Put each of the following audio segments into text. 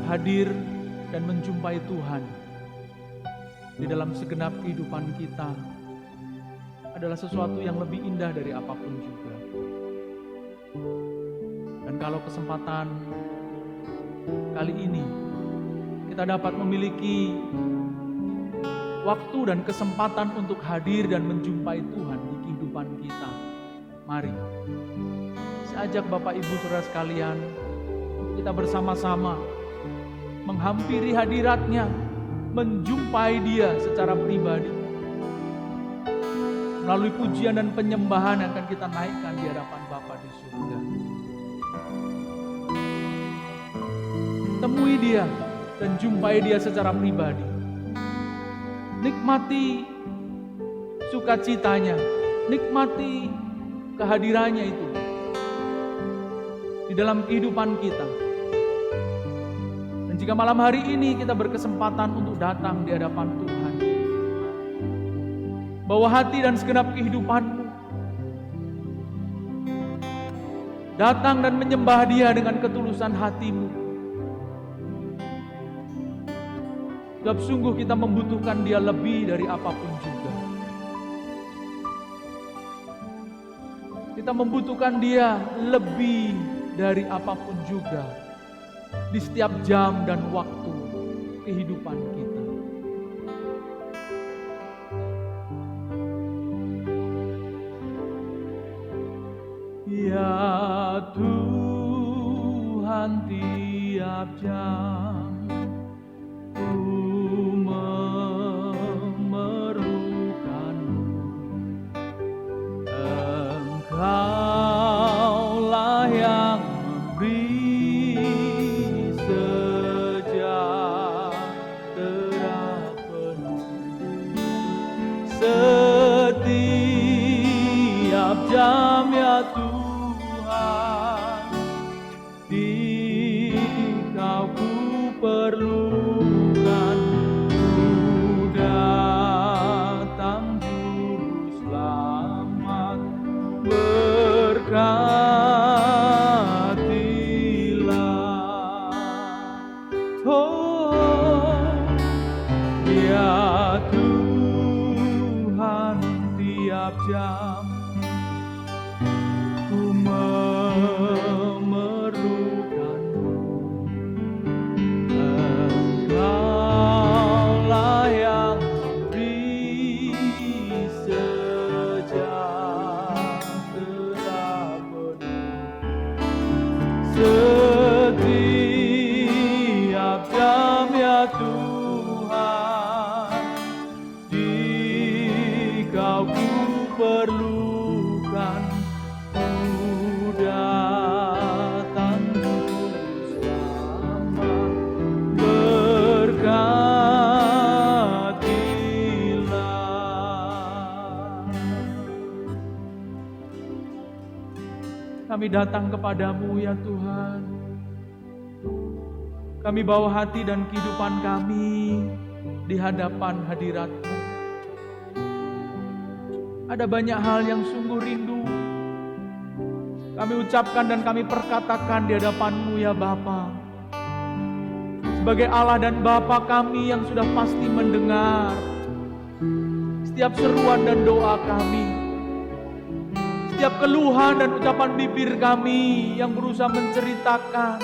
Hadir dan menjumpai Tuhan di dalam segenap kehidupan kita adalah sesuatu yang lebih indah dari apapun juga. Dan kalau kesempatan kali ini kita dapat memiliki waktu dan kesempatan untuk hadir dan menjumpai Tuhan di kehidupan kita, mari saya ajak Bapak Ibu Saudara sekalian, kita bersama-sama menghampiri hadirat-Nya, menjumpai Dia secara pribadi. Melalui pujian dan penyembahan yang akan kita naikkan di hadapan Bapa di surga. Temui Dia dan jumpai Dia secara pribadi. Nikmati sukacitanya, nikmati kehadirannya itu di dalam kehidupan kita. Dan jika malam hari ini kita berkesempatan untuk datang di hadapan Tuhan, bawa hati dan segenap kehidupanmu, datang dan menyembah Dia dengan ketulusan hatimu. Sebab sungguh kita membutuhkan Dia lebih dari apapun juga. Kita membutuhkan Dia lebih dari apapun juga di setiap jam dan waktu kehidupan kita. Ya Tuhan, tiap jam Engkaulah yang memberi sejahtera penuh setiap jam, ya Tuhan, di Kau ku perlukan, ku datang juru selamat. Berkatilah, oh ya Tuhan, tiap jam ku memerlukan-Mu. Engkaulah yang memberi setiap jam, ya Tuhan, di Kau ku perlukan, ku datang bersama. Berkatilah. Kami datang kepadamu, ya Tuhan. Kami bawa hati dan kehidupan kami di hadapan hadirat-Mu. Ada banyak hal yang sungguh rindu kami ucapkan dan kami perkatakan di hadapan-Mu, ya Bapa. Sebagai Allah dan Bapa kami yang sudah pasti mendengar setiap seruan dan doa kami, setiap keluhan dan ucapan bibir kami yang berusaha menceritakan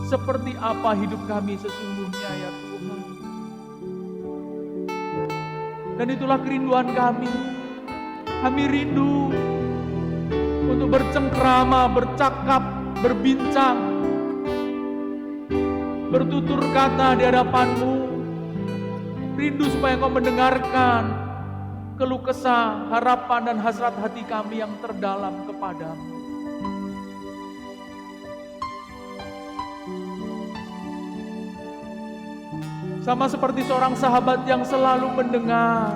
seperti apa hidup kami sesungguhnya, ya Tuhan. Dan itulah kerinduan kami. Kami rindu untuk bercengkrama, bercakap, berbincang, bertutur kata di hadapan-Mu. Rindu supaya Engkau mendengarkan keluh kesah, harapan dan hasrat hati kami yang terdalam kepadamu. Sama seperti seorang sahabat yang selalu mendengar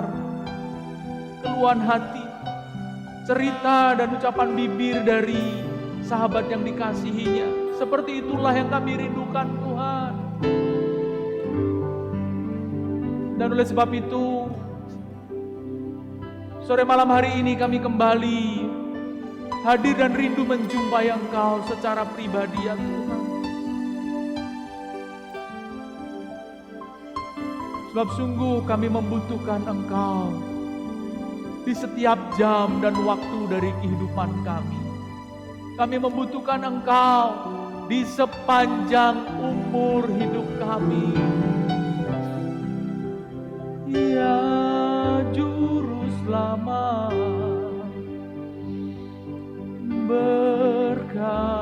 keluhan hati, cerita dan ucapan bibir dari sahabat yang dikasihinya. Seperti itulah yang kami rindukan, Tuhan. Dan oleh sebab itu, sore malam hari ini kami kembali hadir dan rindu menjumpai Engkau secara pribadi ya Tuhan. Sebab sungguh kami membutuhkan Engkau di setiap jam dan waktu dari kehidupan kami. Kami membutuhkan Engkau di sepanjang umur hidup kami. Ya Juru Selamat, berkatilah.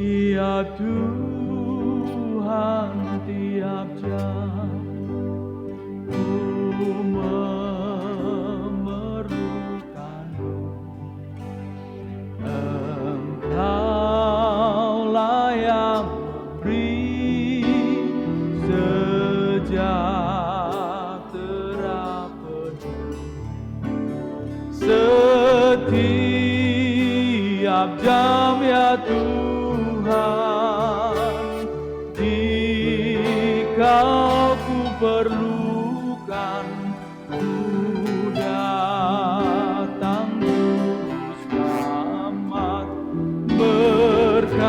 Ya Tuhan, tiap jam ku memerlukan-Mu. Engkaulah yang memberi sejahtera penuh setiap jam ya Tuhan. Dikau ku perlukan, ku datang Juru Selamat, berkatilah.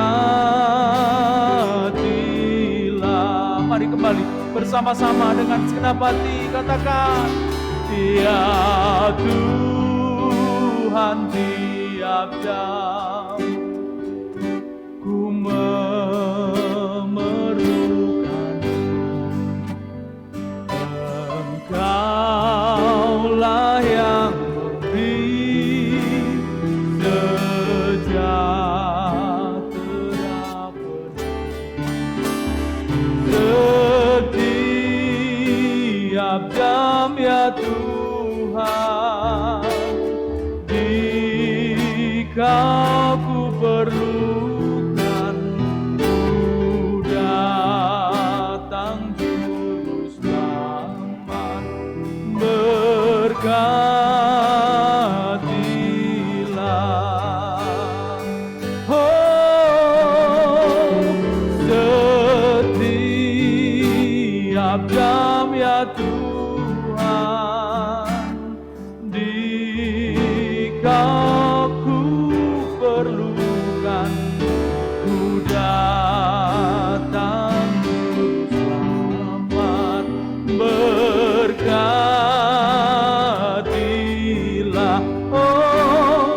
Mari kembali bersama-sama dengan segenap hati katakan, ya Tuhan, tiap jam ku memerlukan, Engkaulah yang memberi sejahtera penuh setiap jam ya Tuhan. Dikau ku perlukan, ku datang Juru Selamat, berkatilah. Oh, setiap jam ya Tuhan. Dikau ku perlukan, ku datang Juru Selamat, berkatilah. Oh,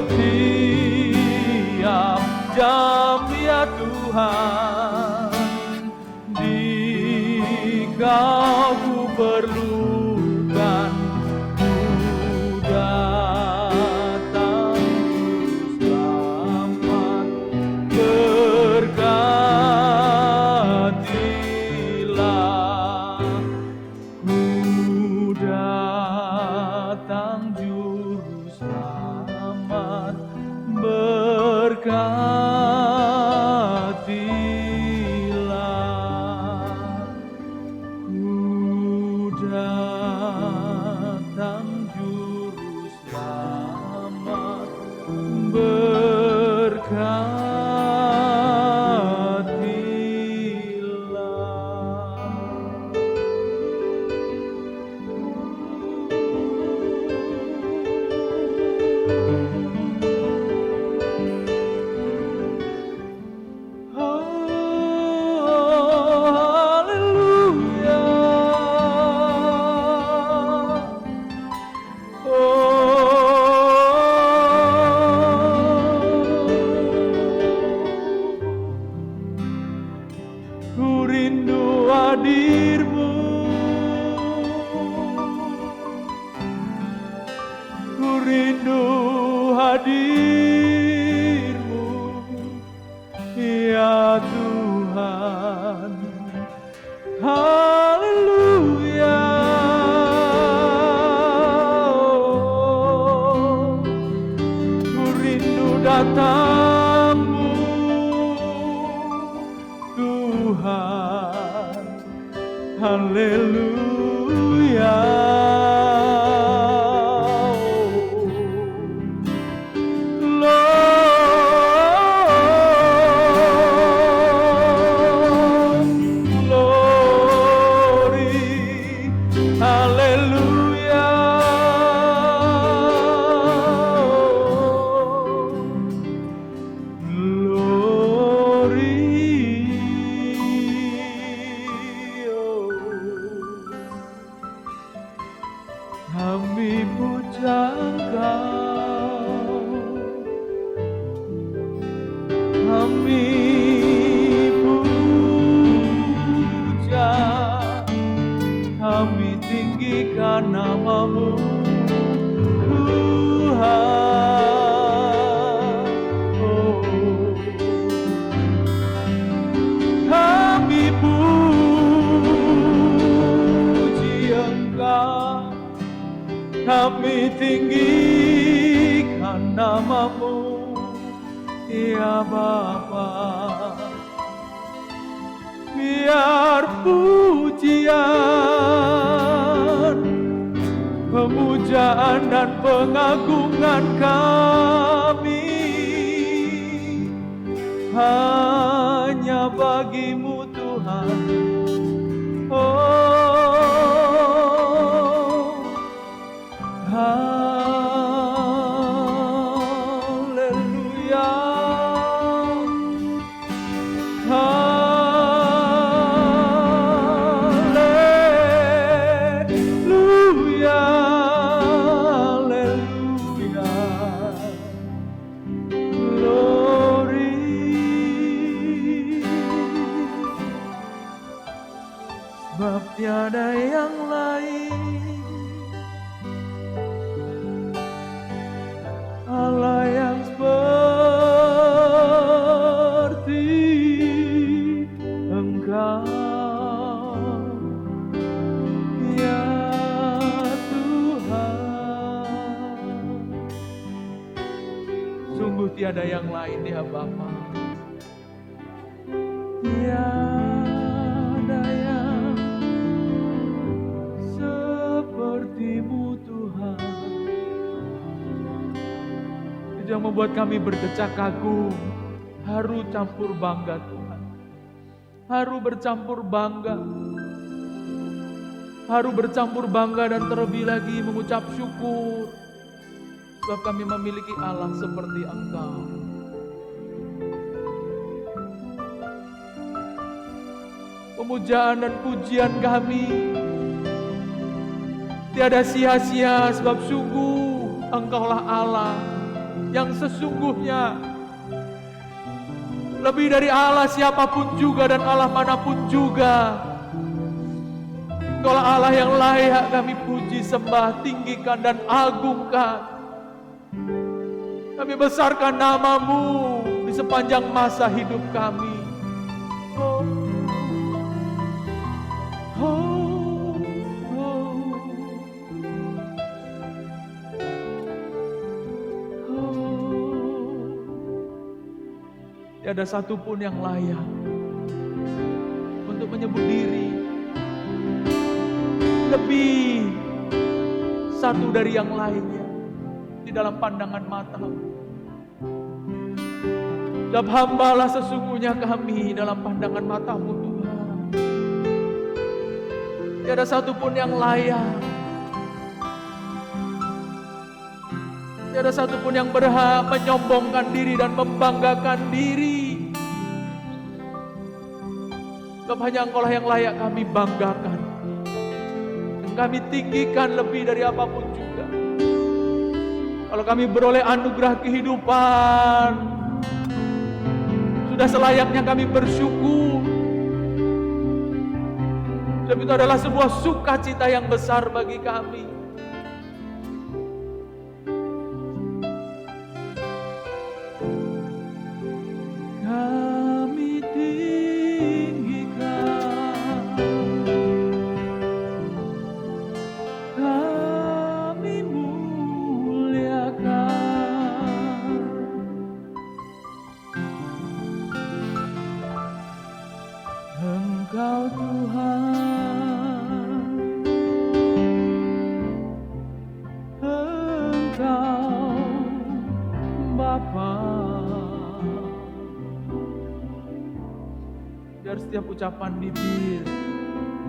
setiap jam ya Tuhan. Dikau ku perlukan, ku datang Juru Selamat, berkatilah. Ku datang Juru Selamat, berkatilah. Ku datang Juru Selamat, ku rindu hadir-Mu, ku rindu hadir-Mu ya Tuhan. Haleluya. Ku rindu datang-Mu Tuhan. Haleluya. Lord, Kami tinggikan nama-Mu, ya Bapa. Biar pujian, pemujaan dan pengagungan kami hanya bagi-Mu Tuhan. Oh, haleluya, haleluya, haleluya, glory. Sebab tiada yang lain, Allah yang seperti Engkau, ya Tuhan. Sungguh tiada yang lain, ya Bapa. Tiada yang seperti-Mu Tuhan. Itu yang membuat kami berdecak kagum, haru campur bangga Tuhan. Haru bercampur bangga. Haru bercampur bangga dan terlebih lagi mengucap syukur. Sebab kami memiliki Allah seperti Engkau. Pemujaan dan pujian kami tiada sia-sia, sebab sungguh Engkaulah Allah yang sesungguhnya lebih dari Allah siapapun juga dan Allah manapun juga. Engkaulah Allah yang layak kami puji, sembah, tinggikan dan agungkan. Kami besarkan nama-Mu di sepanjang masa hidup kami. Oh, oh, oh, oh. Tiada satupun yang layak untuk menyebut diri lebih satu dari yang lainnya di dalam pandangan mata-Mu. Sebab hambalah sesungguhnya kami dalam pandangan mata-Mu Tuhan. Tiada satupun yang layak, tiada satupun yang berhak menyombongkan diri dan membanggakan diri. Sebab hanya Engkaulah yang layak kami banggakan, yang kami tinggikan lebih dari apapun juga. Kalau kami beroleh anugerah kehidupan, sudah selayaknya kami bersyukur. Sebab itu adalah sebuah sukacita yang besar bagi kami. Kami tinggikan, kami muliakan Engkau Tuhan, Engkau Bapa. Biar setiap ucapan bibir,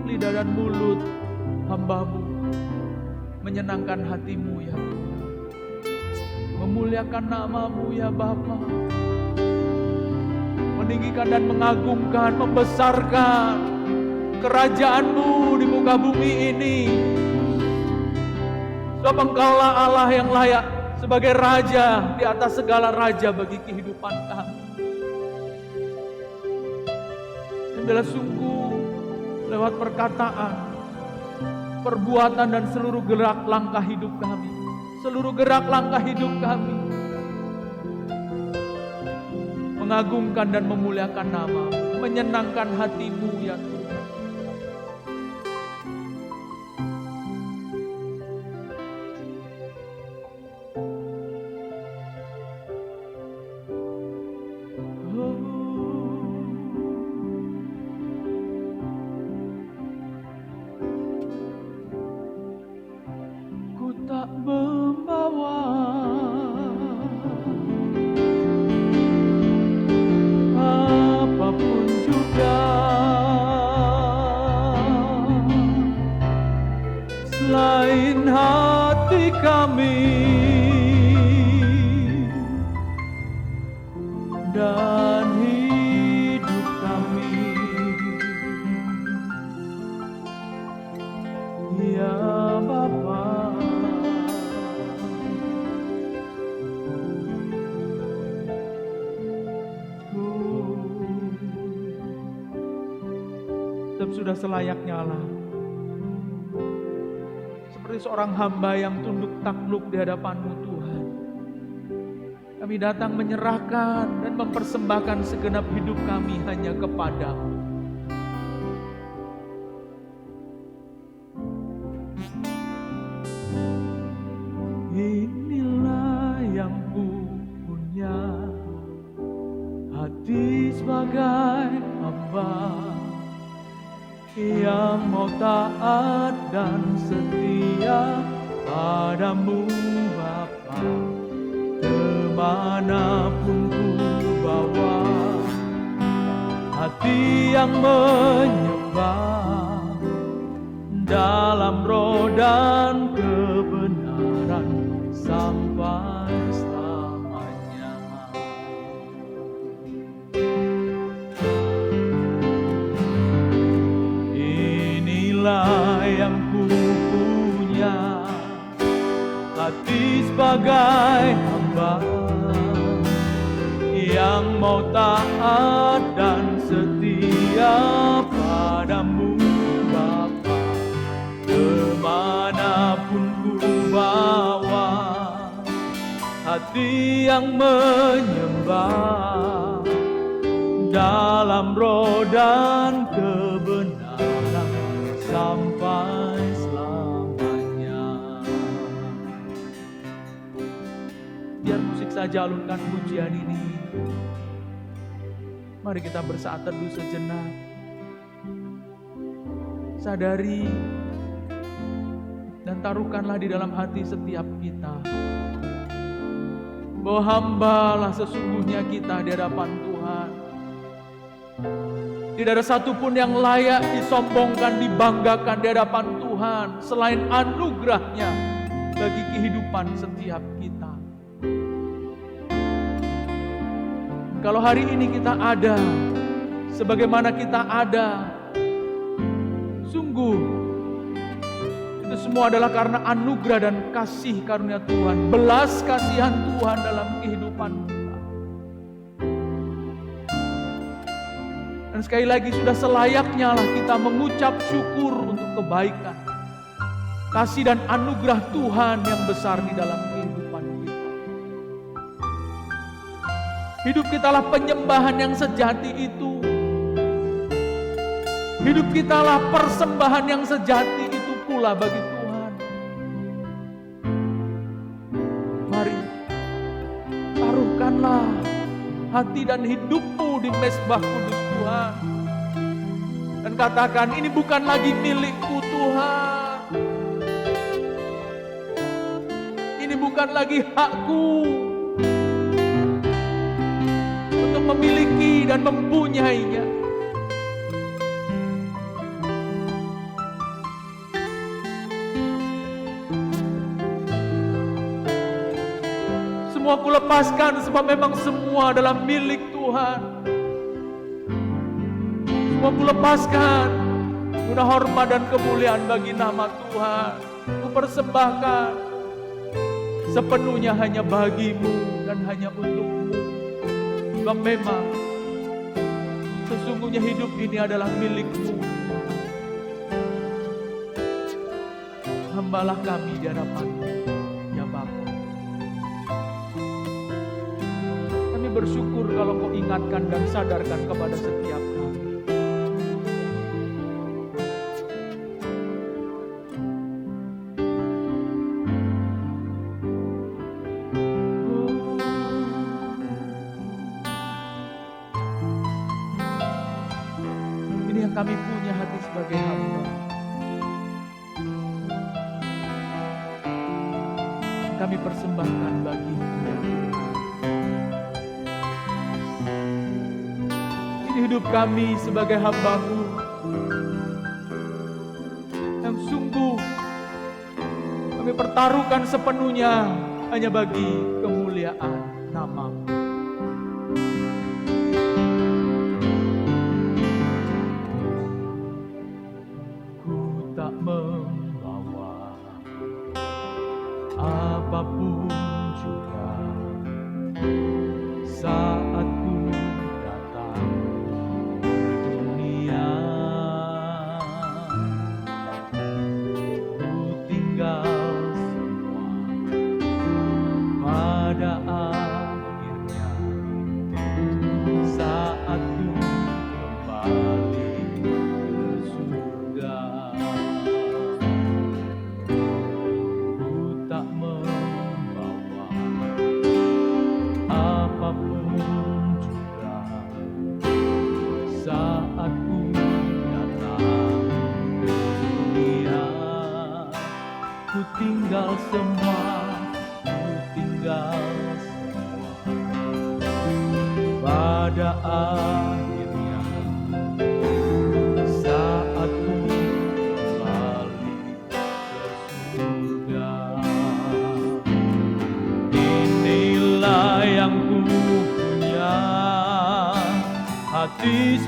lidah dan mulut hamba-Mu menyenangkan hati-Mu ya Tuhan. Memuliakan nama-Mu ya Bapa. Meninggikan dan mengagungkan, membesarkan kerajaan-Mu di muka bumi ini. Sebab Engkaulah Allah yang layak sebagai Raja di atas segala raja bagi kehidupan kami. Dan bila sungguh lewat perkataan, perbuatan dan seluruh gerak langkah hidup kami, seluruh gerak langkah hidup kami mengagungkan dan memuliakan nama, menyenangkan hati-Mu ya Tuhan. Tetap sudah selayaknya Allah. Seperti seorang hamba yang tunduk takluk di hadapan-Mu Tuhan. Kami datang menyerahkan dan mempersembahkan segenap hidup kami hanya kepada-Mu. Inilah yang ku punya, hati sebagai hamba yang mau taat dan setia padamu Bapa. Kemanapun ku bawa, hati yang menyembah dalam roh dan kebenaran sampai selamanya. Inilah yang ku punya, hati sebagai hamba yang mau taat dan setia padamu Bapa. Kemanapun ku bawa, hati yang menyembah dalam roh dan kebenaran sampai selamanya. Biar musik saja alunkan pujian ini. Mari kita bersaat teduh sejenak. Sadari dan taruhkanlah di dalam hati setiap kita bahwa hambalah sesungguhnya kita di hadapan Tuhan. Tidak ada satupun yang layak disombongkan, dibanggakan di hadapan Tuhan selain anugerahnya bagi kehidupan setiap kita. Kalau hari ini kita ada sebagaimana kita ada, sungguh itu semua adalah karena anugerah dan kasih karunia Tuhan, belas kasihan Tuhan dalam kehidupan kita. Dan sekali lagi sudah selayaknya lah kita mengucap syukur untuk kebaikan, kasih dan anugerah Tuhan yang besar di dalam kehidupan kita. Hidup kita lah penyembahan yang sejati itu. Hidup kita lah persembahan yang sejati itu pula bagi Tuhan. Mari taruhkanlah hati dan hidupmu di mezbah kudus Tuhan. Dan katakan, ini bukan lagi milikku Tuhan. Ini bukan lagi hakku untuk memiliki dan mempunyainya. Semua aku lepaskan sebab memang semua adalah milik Tuhan. Semua aku lepaskan guna hormat dan kemuliaan bagi nama Tuhan. Ku persembahkan sepenuhnya hanya bagimu dan hanya untukmu. Sebab memang sesungguhnya hidup ini adalah milikmu. Hambalah kami di hadapan-Mu, ya Bapa. Kami bersyukur kalau Kau ingatkan dan sadarkan kepada setiap kami. Ini yang kami punya hati sebagai hamba. Kami persembahkan bagi-Mu, ya Tuhan. Ini hidup kami sebagai hamba-Mu yang sungguh kami pertaruhkan sepenuhnya hanya bagi kemuliaan nama-Mu. Ku tak membawa apapun juga saat ku datang ke dunia.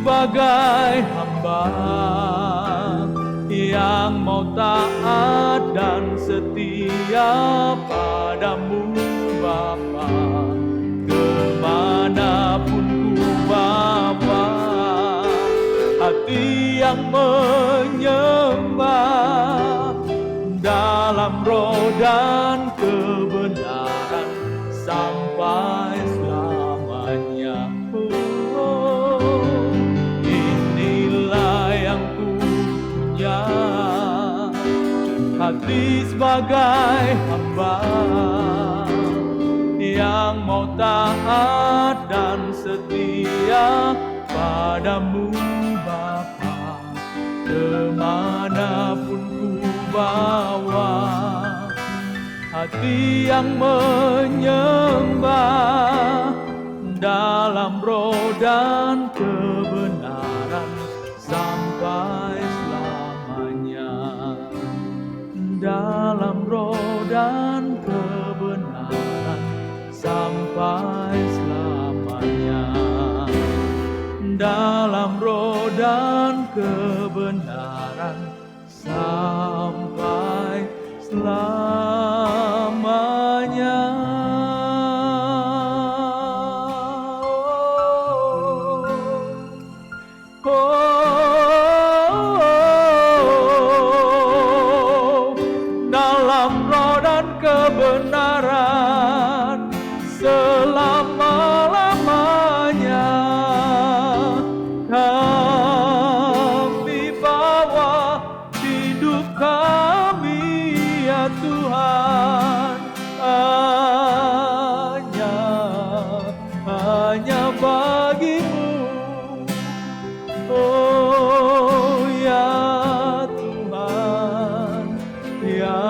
sebagai hamba yang mau taat dan setia padamu Bapa, kemanapun ku bawa, hati yang menyembah dalam roh dan kebenaran sampai selamanya. Inilah yang ku punya, hati sebagai hamba yang mau taat dan setia padamu Bapa, kemanapun ku bawa, hati yang menyembah dalam roh dan kebenaran sampai selamanya. Dalam roh dan kebenaran sampai selamanya. Dalam roh dan kebenaran sampai selamanya. Dalam roh dan kebenaran selama-lamanya. Kami bawa hidup kami ya Tuhan, hanya bagimu. Oh ya Tuhan, ya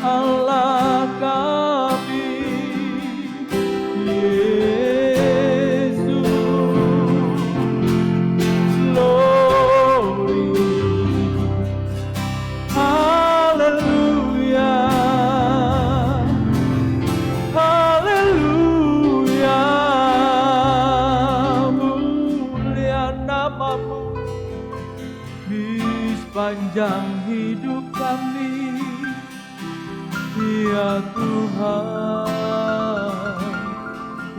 Allah kami, Yesus, glory, haleluya, haleluya, mulia namamu di sepanjang hidup kami, ya Tuhan,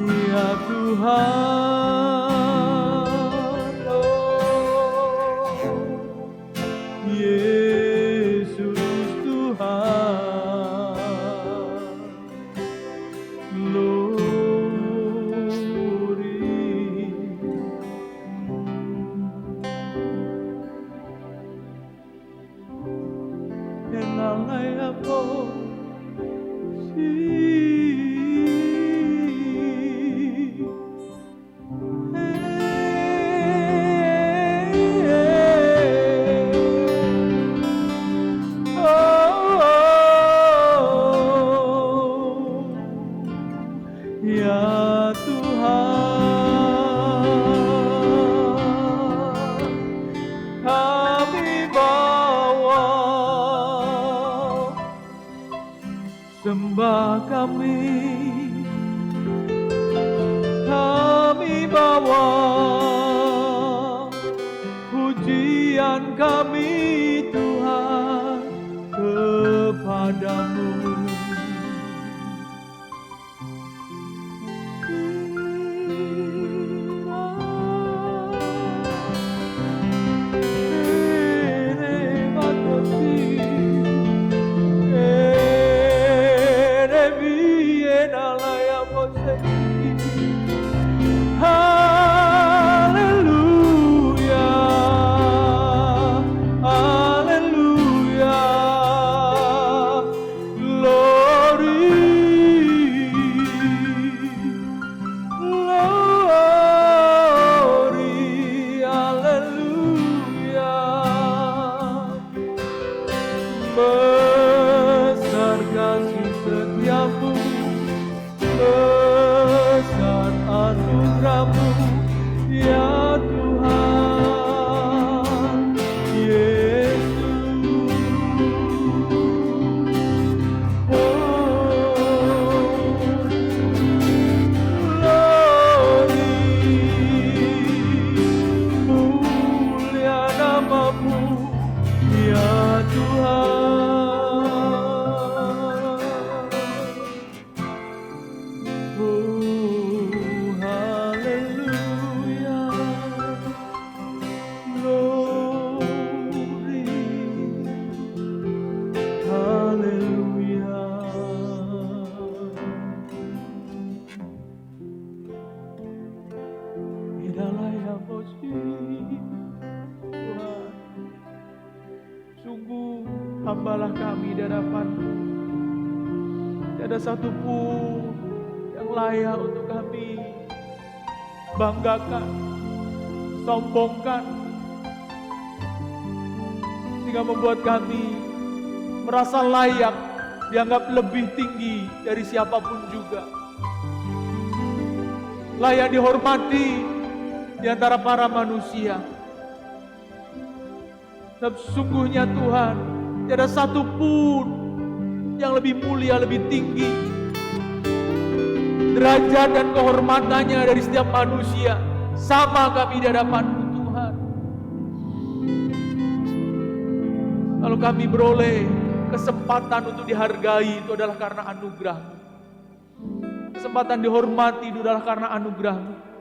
ya Tuhan, oh Yesus Tuhan, glory. Elalaya po ya Tuhan, kami bawa sembah kami bawa pujian kami Tuhan kepadamu. Hallelujah, hallelujah, Hambalah kami di hadapan-Mu. Tiada satupun yang layak untuk kami banggakan, sombongkan, sehingga membuat kami merasa layak, dianggap lebih tinggi dari siapapun juga. Layak dihormati di antara para manusia. Dan sesungguhnya Tuhan, tiada satupun yang lebih mulia, lebih tinggi derajat dan kehormatannya dari setiap manusia. Sama kami di hadapan-Mu Tuhan. Kalau kami beroleh kesempatan untuk dihargai, itu adalah karena anugerah-Mu. Kesempatan dihormati itu adalah karena anugerah-Mu.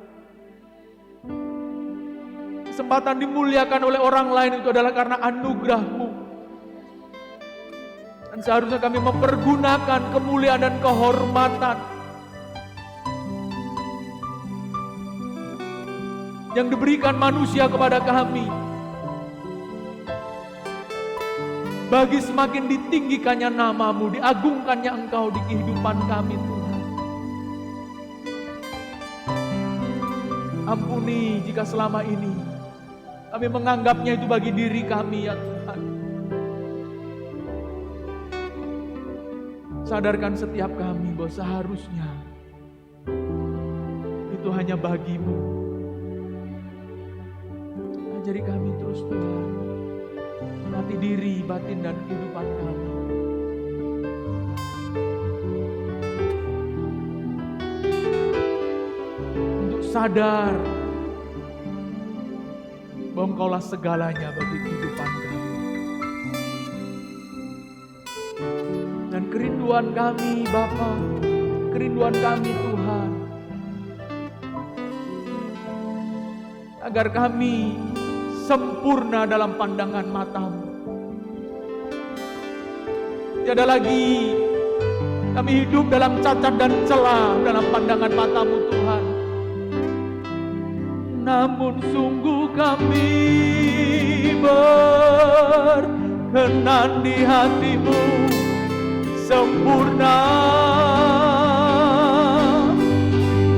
Kesempatan dimuliakan oleh orang lain itu adalah karena anugerah-Mu. Dan seharusnya kami mempergunakan kemuliaan dan kehormatan yang diberikan manusia kepada kami, bagi semakin ditinggikannya nama-Mu, diagungkannya Engkau di kehidupan kami Tuhan. Ampuni jika selama ini kami menganggapnya itu bagi diri kami ya Tuhan. Sadarkan setiap kami bahwa seharusnya itu hanya bagi-Mu. Ajari kami terus Tuhan, melatih diri, batin dan kehidupan kami. Untuk sadar bahwa Engkaulah segalanya bagi kehidupan kami. Dan kerinduan kami Bapa, kerinduan kami Tuhan, agar kami sempurna dalam pandangan mata-Mu. Tiada lagi kami hidup dalam cacat dan celah dalam pandangan mata-Mu Tuhan. Namun sungguh kami berkenan di hati-Mu, sempurna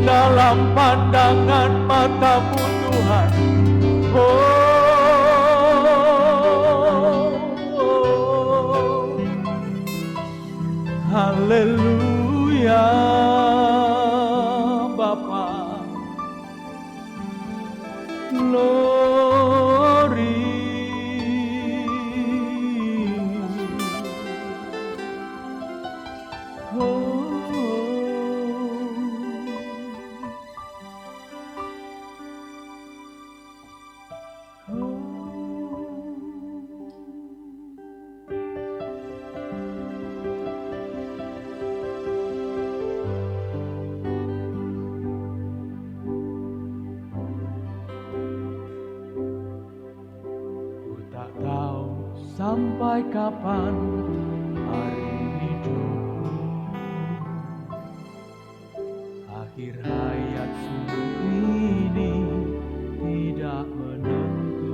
dalam pandangan mata-Mu Tuhan. Haleluya Bapa, glory. Sampai kapan hari hidupku, akhir hayat sungguh ini tidak menentu.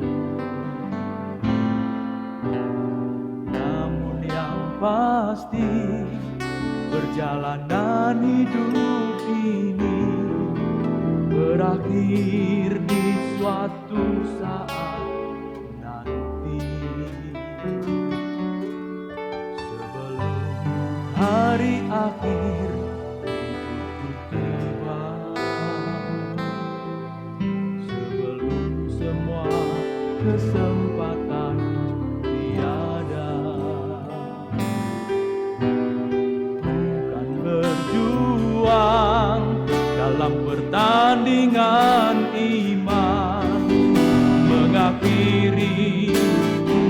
Namun yang pasti perjalanan hidup ini berakhir di suatu saat. Hari akhir tiba, sebelum semua kesempatan tiada. Bukan berjuang dalam pertandingan iman, mengakhiri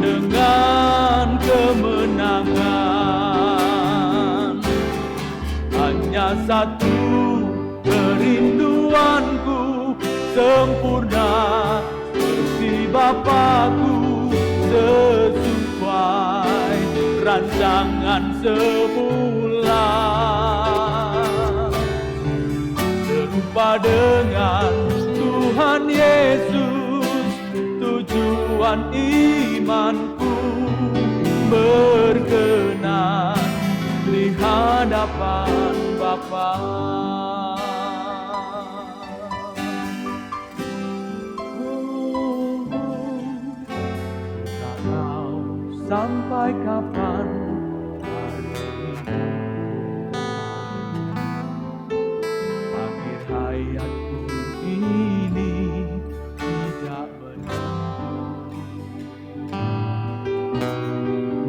dengan satu kerinduanku, sempurna seperti Bapakku, sesuai rancangan semula, serupa dengan Tuhan Yesus, tujuan imanku, berkenan di hadapan Bapa. Tak tahu sampai kapan hari ini, akhir hayatku ini tidak menentu.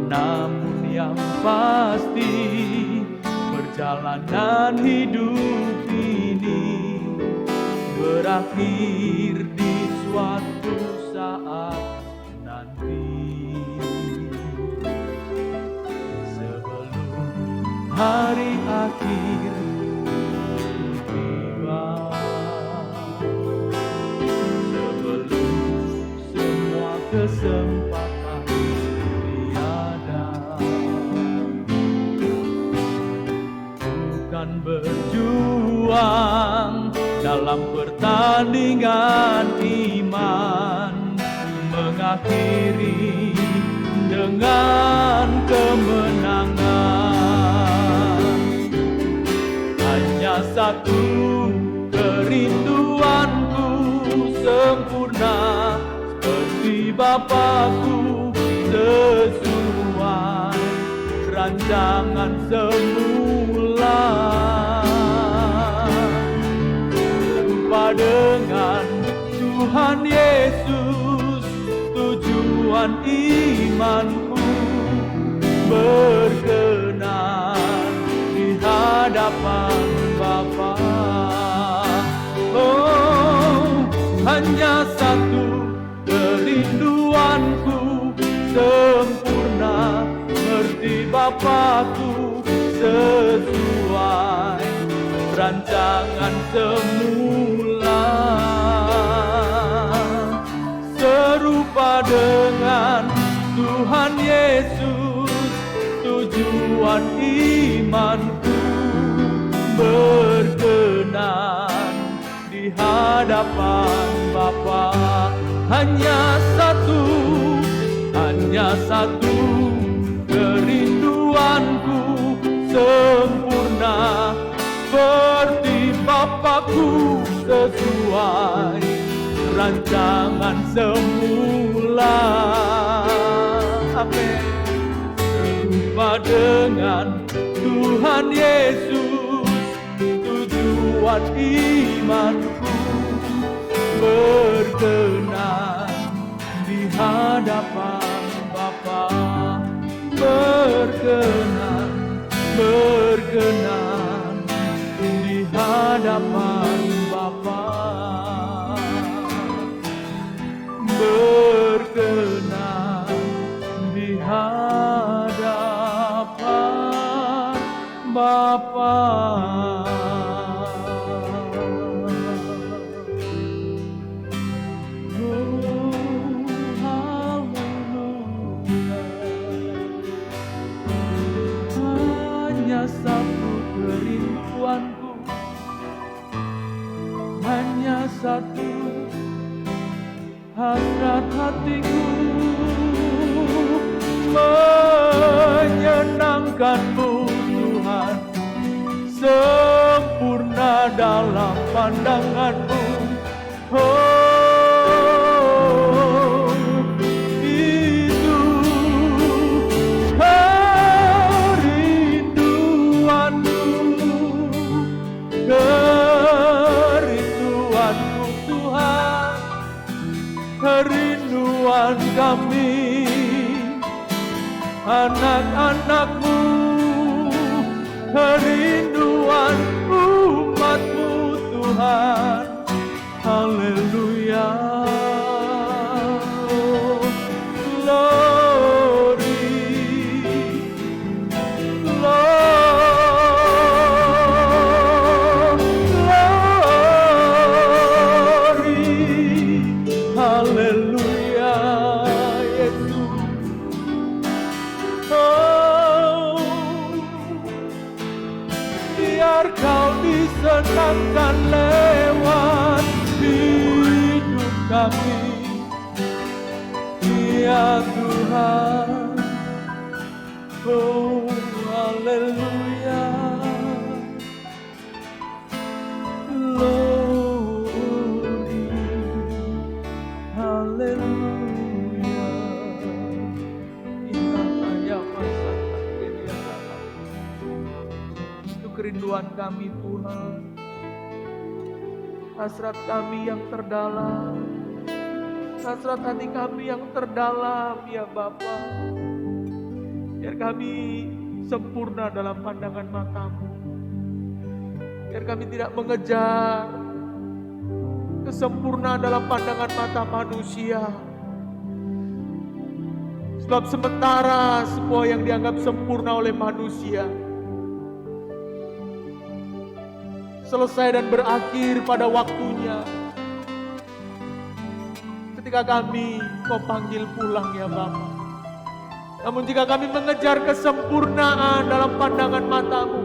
Namun yang pasti, perjalanan hidup ini berakhir di suatu saat nanti. Sebelum hari akhir tiba, sebelum semua kesempatan tiada, bukan berjuang dalam pertandingan iman, mengakhiri dengan kemenangan. Hanya satu kerinduanku, sempurna seperti Bapakku, sesuai rancangan semula, serupa dengan Tuhan Yesus, tujuan imanku, berkenan di hadapan Bapa. Oh, hanya satu kerinduanku, sempurna seperti Bapakku, sesuai rancangan semula, serupa dengan Tuhan Yesus, tujuan imanku, berkenan di hadapan Bapa. Hanya satu kerinduanku, sempurna seperti Bapakku, sesuai rancangan semula. Amin. Serupa dengan Tuhan Yesus, tujuan imanku, berkenan di hadapan Bapa, berkenan di hadapan Bapa, berkenan di hadapan Bapa. Hanya satu hasrat hatiku, menyenangkan-Mu Tuhan, sempurna dalam pandangan-Mu. Oh, itu kerinduanku, kerinduanku Tuhan, kerinduan kami, anak-anak-Mu, kerinduan umat-Mu Tuhan. Haleluya. Glory, akan lewat hidup kami, ya Tuhan. Oh haleluya, glory, haleluya. Itu kerinduan kami Tuhan, hasrat kami yang terdalam, hasrat hati kami yang terdalam ya Bapa. Biar kami sempurna dalam pandangan mata-Mu. Biar kami tidak mengejar kesempurnaan dalam pandangan mata manusia. Sebab sementara semua yang dianggap sempurna oleh manusia selesai dan berakhir pada waktunya. Ketika kami Kau panggil pulang ya Bapa. Namun jika kami mengejar kesempurnaan dalam pandangan mata-Mu,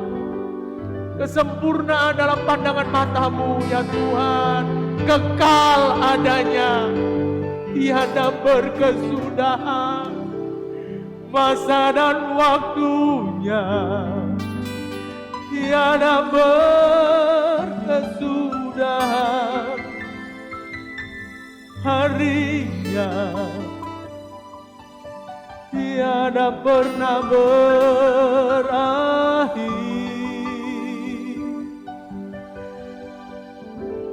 kesempurnaan dalam pandangan mata-Mu ya Tuhan, kekal adanya, tiada berkesudahan, masa dan waktunya tiada berkesudahan, harinya tiada pernah berakhir.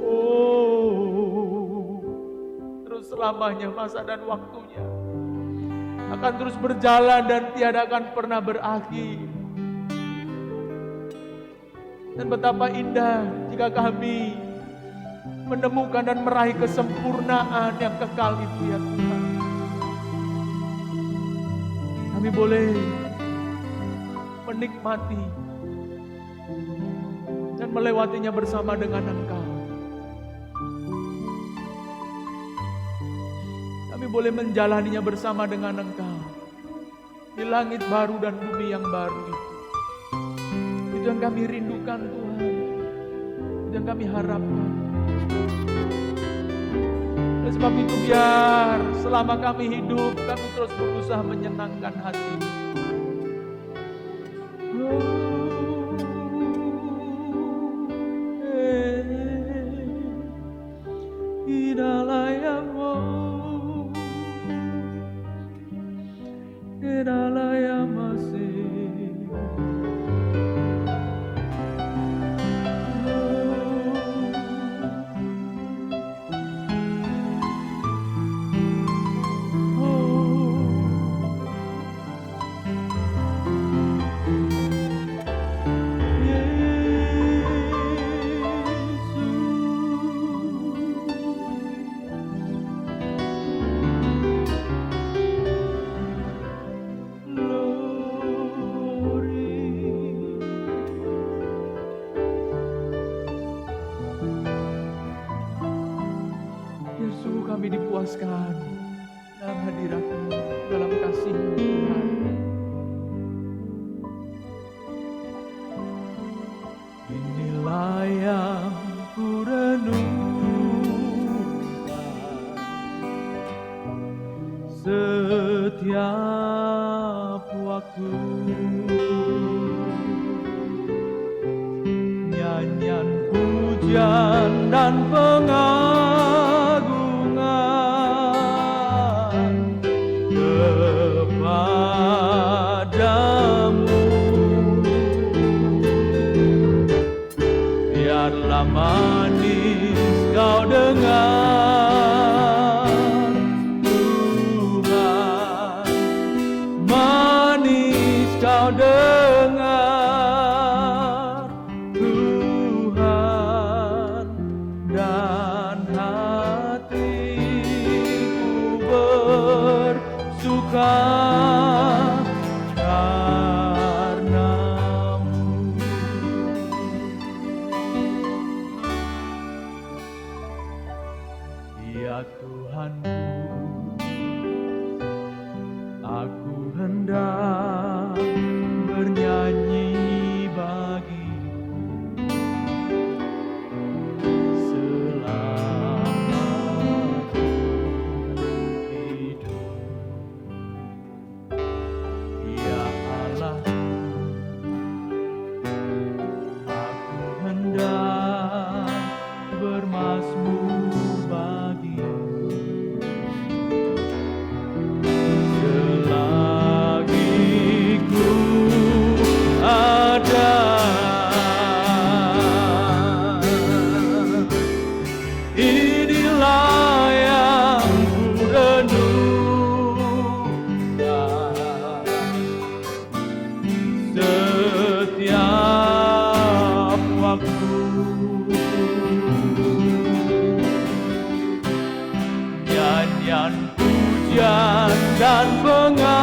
Oh, terus selamanya masa dan waktunya akan terus berjalan dan tiada akan pernah berakhir. Dan betapa indah jika kami menemukan dan meraih kesempurnaan yang kekal itu ya Tuhan. Kami boleh menikmati dan melewatinya bersama dengan Engkau. Kami boleh menjalaninya bersama dengan Engkau di langit baru dan bumi yang baru itu. Itu yang kami rindukan Tuhan, itu yang kami harapkan. Oleh sebab itu biar selama kami hidup, kami terus berusaha menyenangkan hati-Mu. Kami dipuaskan dalam hadirat-Mu, dalam kasih-Mu Tuhan. Inilah yang ku renungkan setiap waktu, nyanyian pujian dan pengagungan kepadamu. Biarlah manis kau dengar Tuhan, manis kau dengar Tuhan, dan hatiku bersuka karena-Mu. Ya Tuhanku, aku hendak bernyanyi bagi-Mu dan pengagungan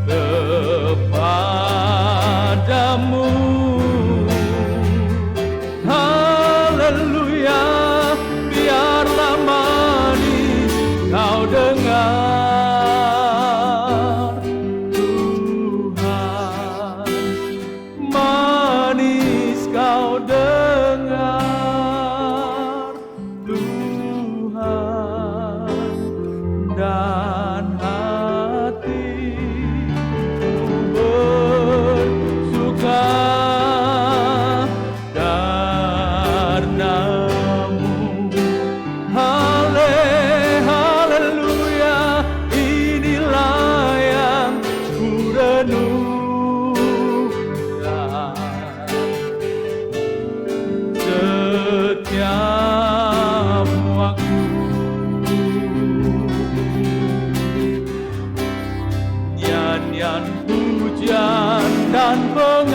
kepadamu. Haleluya, biarlah manis kau dengar Tuhan, manis kau dengar Tuhan, dan hatiku bersuka karenamu. Haleluya, inilah yang ku renungkan setiap waktu. Nyanyian pujian dan pengagungan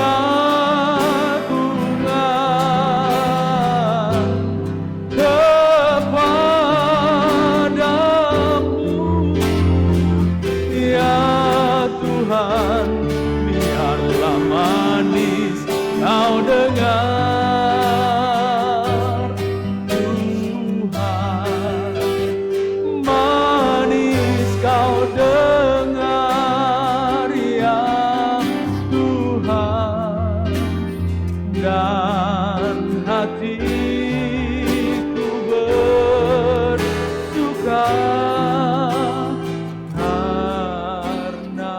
kepadamu, ya Tuhan, biarlah manis kau dengar Tuhan, manis kau dengar ya Tuhan, dan hatiku bersuka karenamu.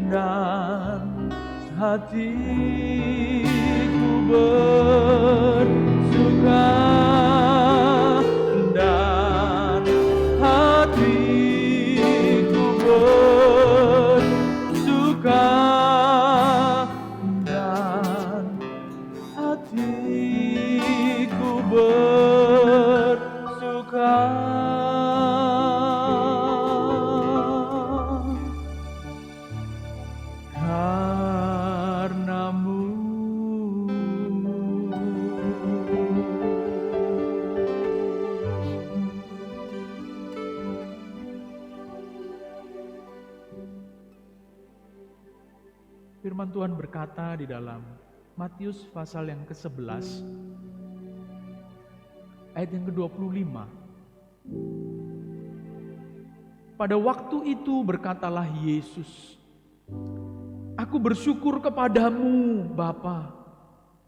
Dan hatiku bersuka, dan hatiku bersuka, dan hatiku bersuka karenamu. Firman Tuhan berkata di dalam Matius pasal yang ke-11 ayat yang ke-25. Pada waktu itu berkatalah Yesus, Aku bersyukur kepadamu Bapa,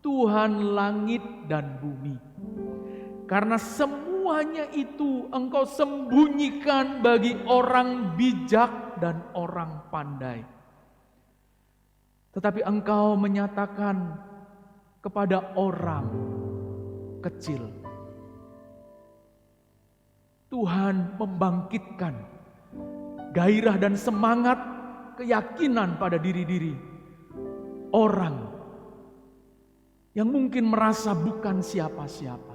Tuhan langit dan bumi, karena semuanya itu Engkau sembunyikan bagi orang bijak dan orang pandai, tetapi Engkau menyatakan kepada orang kecil. Tuhan membangkitkan gairah dan semangat, keyakinan pada diri-diri orang yang mungkin merasa bukan siapa-siapa.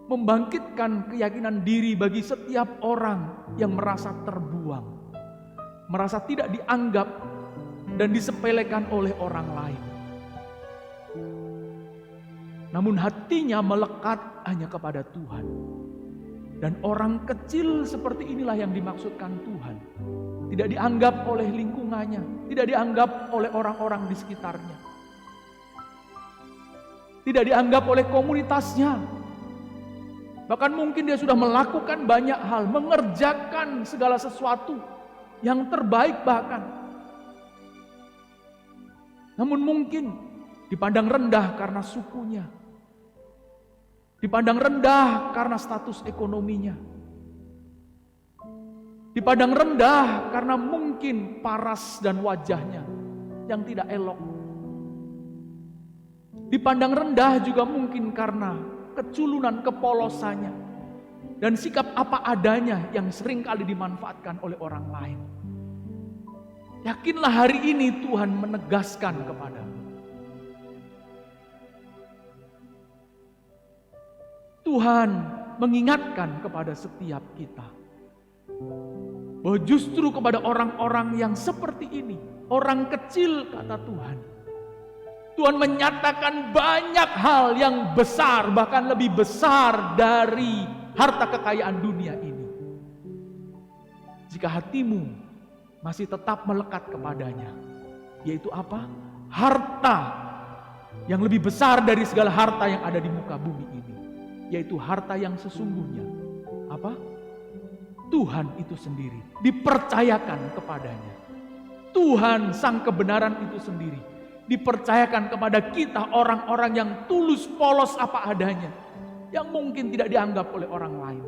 Membangkitkan keyakinan diri bagi setiap orang yang merasa terbuang, merasa tidak dianggap dan disepelekan oleh orang lain. Namun hatinya melekat hanya kepada Tuhan. Dan orang kecil seperti inilah yang dimaksudkan Tuhan. Tidak dianggap oleh lingkungannya, tidak dianggap oleh orang-orang di sekitarnya, tidak dianggap oleh komunitasnya. Bahkan mungkin dia sudah melakukan banyak hal, mengerjakan segala sesuatu yang terbaik bahkan. Namun mungkin dipandang rendah karena sukunya, dipandang rendah karena status ekonominya, dipandang rendah karena mungkin paras dan wajahnya yang tidak elok. Dipandang rendah juga mungkin karena keculunan, kepolosannya, dan sikap apa adanya yang seringkali dimanfaatkan oleh orang lain. Yakinlah hari ini Tuhan menegaskan kepadamu. Tuhan mengingatkan kepada setiap kita bahwa justru kepada orang-orang yang seperti ini, orang kecil, kata Tuhan. Tuhan menyatakan banyak hal yang besar, bahkan lebih besar dari harta kekayaan dunia ini. Jika hatimu masih tetap melekat kepadanya, yaitu apa? Harta yang lebih besar dari segala harta yang ada di muka bumi ini, yaitu harta yang sesungguhnya. Apa? Tuhan itu sendiri, dipercayakan kepadanya. Tuhan sang kebenaran itu sendiri dipercayakan kepada kita, orang-orang yang tulus, polos apa adanya, yang mungkin tidak dianggap oleh orang lain.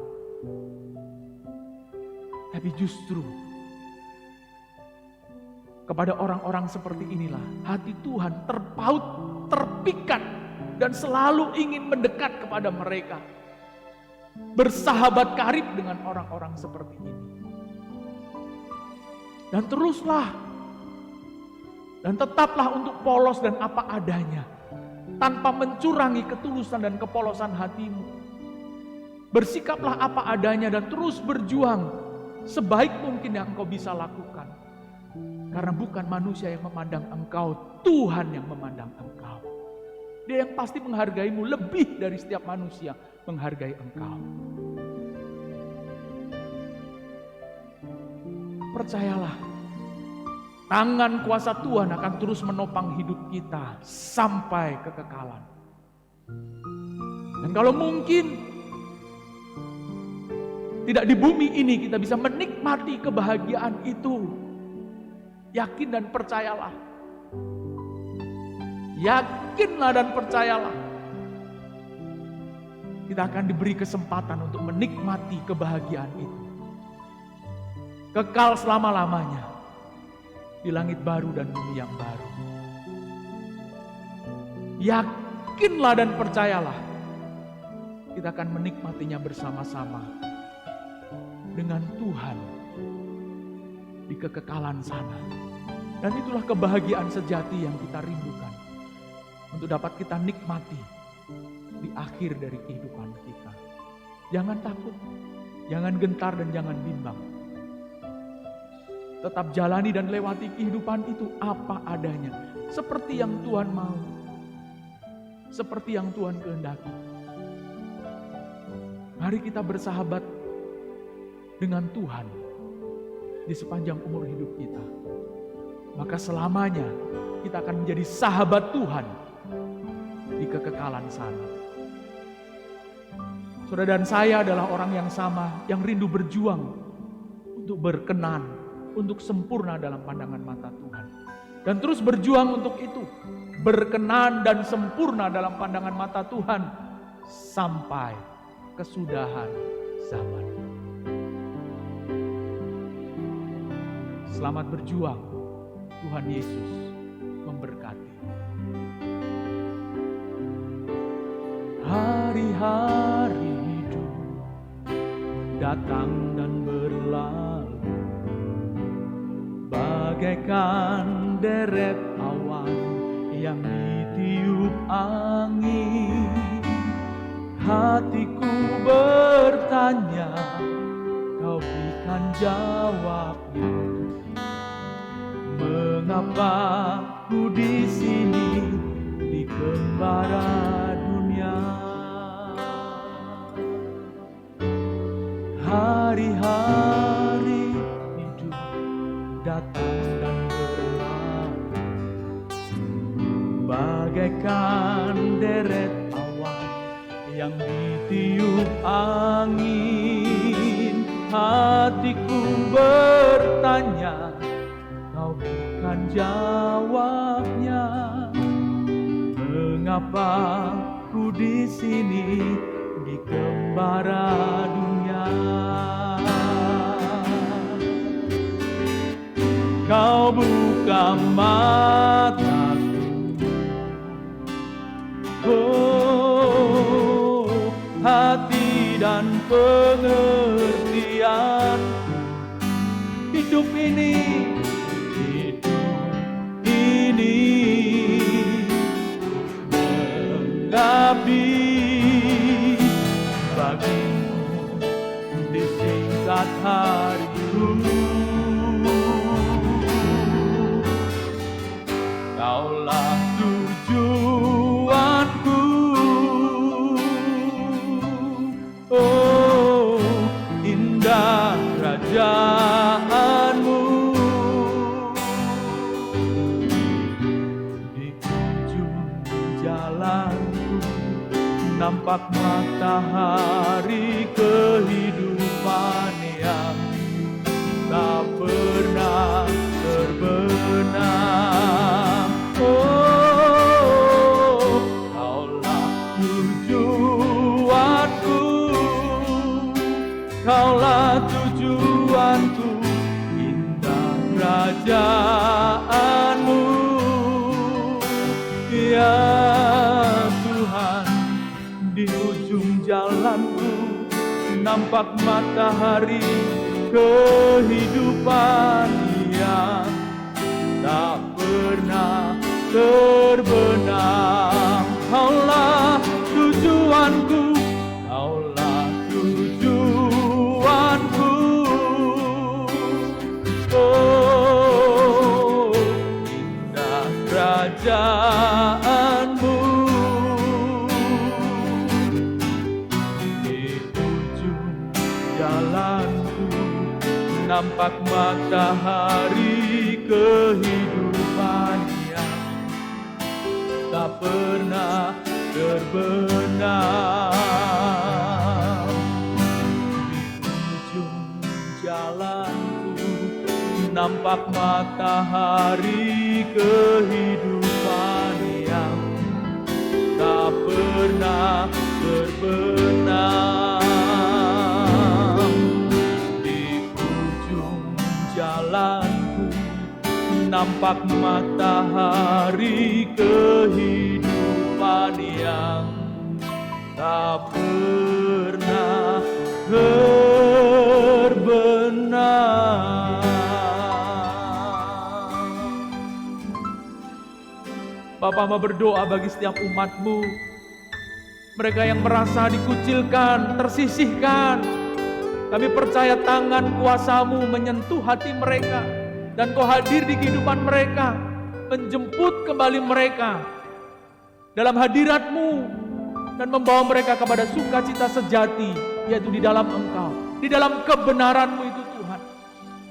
Tapi justru kepada orang-orang seperti inilah hati Tuhan terpaut, terpikat, dan selalu ingin mendekat kepada mereka, bersahabat karib dengan orang-orang seperti ini. Dan teruslah dan tetaplah untuk polos dan apa adanya, tanpa mencurangi ketulusan dan kepolosan hatimu. Bersikaplah apa adanya dan terus berjuang sebaik mungkin yang engkau bisa lakukan. Karena bukan manusia yang memandang engkau, Tuhan yang memandang engkau. Dia yang pasti menghargaimu lebih dari setiap manusia menghargai engkau. Percayalah, tangan kuasa Tuhan akan terus menopang hidup kita sampai kekekalan. Dan kalau mungkin tidak di bumi ini kita bisa menikmati kebahagiaan itu, yakin dan percayalah. Yakinlah dan percayalah. Kita akan diberi kesempatan untuk menikmati kebahagiaan itu. Kekal selama-lamanya. Di langit baru dan bumi yang baru. Yakinlah dan percayalah. Kita akan menikmatinya bersama-sama dengan Tuhan di kekekalan sana. Dan itulah kebahagiaan sejati yang kita rindukan, untuk dapat kita nikmati di akhir dari kehidupan kita. Jangan takut, jangan gentar dan jangan bimbang. Tetap jalani dan lewati kehidupan itu apa adanya. Seperti yang Tuhan mau. Seperti yang Tuhan kehendaki. Mari kita bersahabat dengan Tuhan di sepanjang umur hidup kita. Maka selamanya kita akan menjadi sahabat Tuhan di kekekalan sana. Saudara dan saya adalah orang yang sama, yang rindu berjuang untuk berkenan, untuk sempurna dalam pandangan mata Tuhan. Dan terus berjuang untuk itu. Berkenan dan sempurna dalam pandangan mata Tuhan. Sampai kesudahan zaman. Selamat berjuang. Tuhan Yesus memberkati. Hari-hari hidup datang dan berlalu, bagaikan deret awan yang ditiup angin. Hatiku bertanya, kau berikan jawabnya. Mengapa ku di sini di gembara dunia? Hari-hari hidup datang dan berlalu, bagaikan deret awan yang ditiup angin. Hatiku bertanya, kau berikan jawabnya. Mengapa ku di sini di gembara dunia? Kau buka mataku, oh, hati dan pengertianku. Hidup ini mengabdi bagimu di singkat hariku. nampak matahari kehidupan yang tak pernah terbenam. Oh, Kaulah tujuanku, Kaulah tujuanku, indah kerajaanmu, ya Tuhan. Di ujung jalanku nampak matahari kehidupan yang tak pernah terbenam. Kaulah tujuanku, Kaulah tujuanku. Oh, indah kerajaanmu. Di ujung jalanku nampak matahari kehidupan yang tak pernah terbenam. Di ujung jalanku nampak matahari kehidupan yang tak pernah terbenam. Jalanku nampak matahari kehidupan yang tak pernah terbenam. Bapa mau berdoa bagi setiap umat-Mu, mereka yang merasa dikucilkan, tersisihkan. Kami percaya tangan kuasa-Mu menyentuh hati mereka, dan Kau hadir di kehidupan mereka, menjemput kembali mereka dalam hadirat-Mu, dan membawa mereka kepada sukacita sejati, yaitu di dalam Engkau, di dalam kebenaran-Mu itu Tuhan.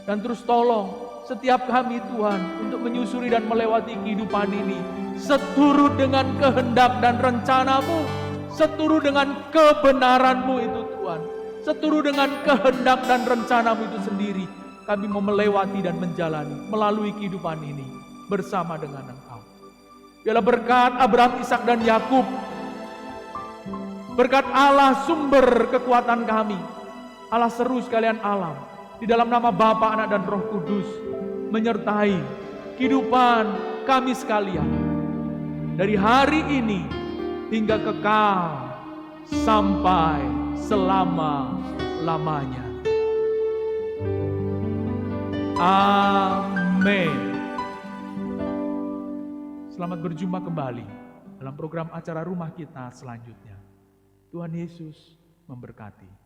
Dan terus tolong setiap kami Tuhan untuk menyusuri dan melewati kehidupan ini seturut dengan kehendak dan rencana-Mu, seturut dengan kebenaran-Mu itu Tuhan, seturut dengan kehendak dan rencana-Mu itu sendiri. Kami mau melewati dan menjalani melalui kehidupan ini bersama dengan Engkau. Biarlah berkat Abraham, Ishak dan Yakub, berkat Allah sumber kekuatan kami, Allah seru sekalian alam, di dalam nama Bapa, Anak dan Roh Kudus, menyertai kehidupan kami sekalian dari hari ini hingga kekal sampai selama-lamanya. Amin. Selamat berjumpa kembali dalam program acara rumah kita selanjutnya. Tuhan Yesus memberkati.